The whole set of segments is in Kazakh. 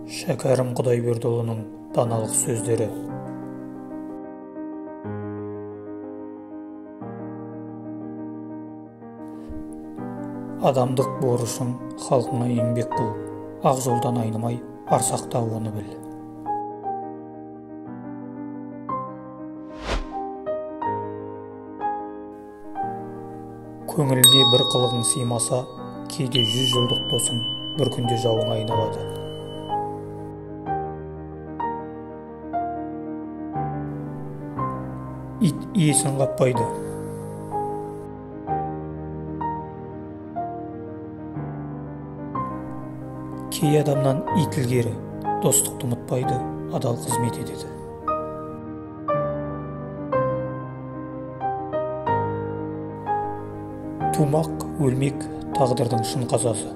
Шәкәрім Құдайбердіұлының даналық сөздері. Адамдық борышың халқыңа еңбек қыл, ақ жолдан айнымай, арсақта оны біл. Көңіліне бір қылығың сыймаса, кейде 100 жылдық досың бір күнде жауыңа айналады. Ит иесін қаппайды. Кей адамнан ит ілгері, достықты ұмытпайды, адал қызмет етеді. Тумақ, өлмек тағдырдың шын қазасы.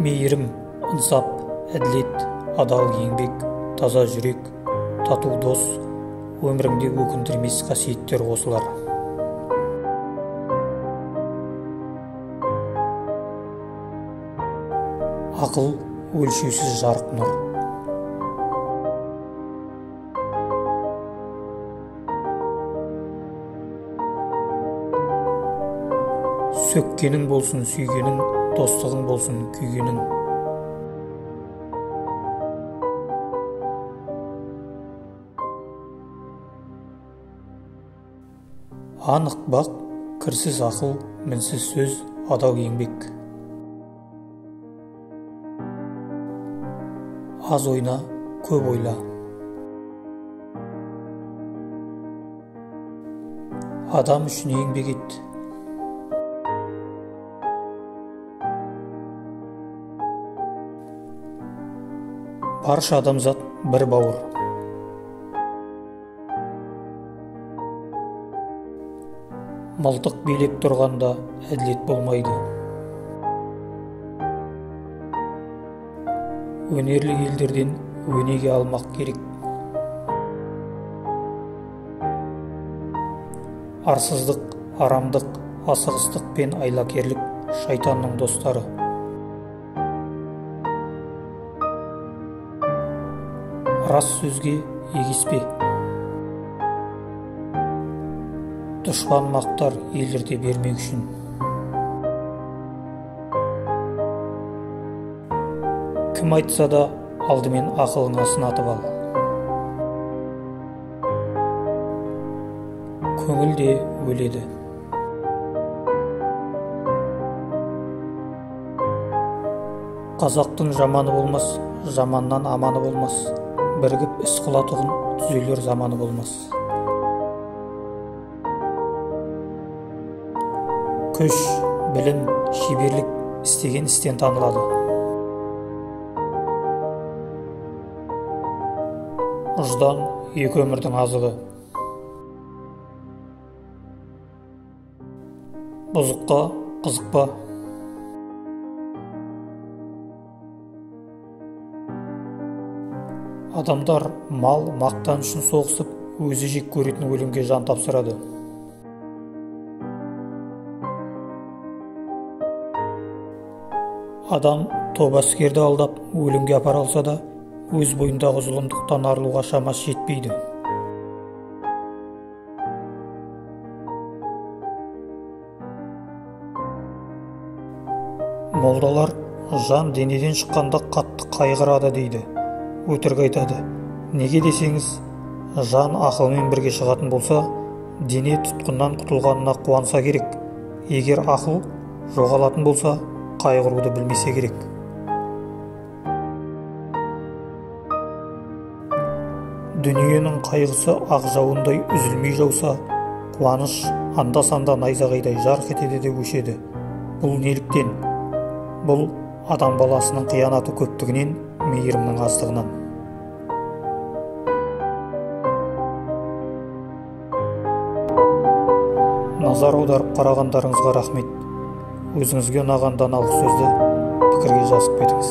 Мейірім, ынсап, әділет, адал еңбек, таза жүрек, тату дос, өміріңде өкіндірмес қасиеттер осылар. Ақыл өлшеусіз жарық нұр. Сөккенің болсын сүйгенің, достығың болсын күйгенің. Анық бақ, кірсіз ақыл, мінсіз сөз, адал еңбек. Аз ойна, көп ойла. Адам үшін еңбек ет. Барша адамзат бір бауыр. Мылтық билеп тұрғанда әділет болмайды. Өнерлі елдерден өнеге алмақ керек. Арсыздық, арамдық, асығыстық пен айлакерлік шайтанның достары. Рас сөзге егеспе. Дұшпан мақтар елдерде бермек үшін. Кім айтса да алдымен ақылыңа сынатып ал. Көңіл де өледі. Қазақтың жаманы болмас, жаманнан аманы болмас. Бірігіп іс қылатұғын түзелер заманы болмас. Күш, білім, шеберлік істеген істен танылады. Ұждан екі өмірдің азығы. Бұзыққа қызықпа. Адамдар мал, мақтан үшін соғысып, өзі жек көретін өлімге жан тапсырады. Адам топ әскерді алдап, өлімге апара алса да, өз бойындағы зұлымдықтан арылуға шамасы жетпейді. Молдалар жан денеден шыққанда қатты қайғырады дейді. Өтірік айтады. Неге десеңіз, жан ақылмен бірге шығатын болса, дене тұтқыннан құтылғанына қуанса керек. Егер ақыл жоғалатын болса, қайғыруды білмесе керек. Дүниенің қайғысы ақ жауындай үзілмей жауса, қуаныш анда-санда найзағайдай жарқ етеді де өшеді. Бұл неліктен? Бұл адам баласының қиянаты көптігінен, мейірімнің аздығынан. Назар аударып қарағандарыңызға рахмет. Өзіңізге ұнаған даналық сөзді пікірге жазып кетіңіз.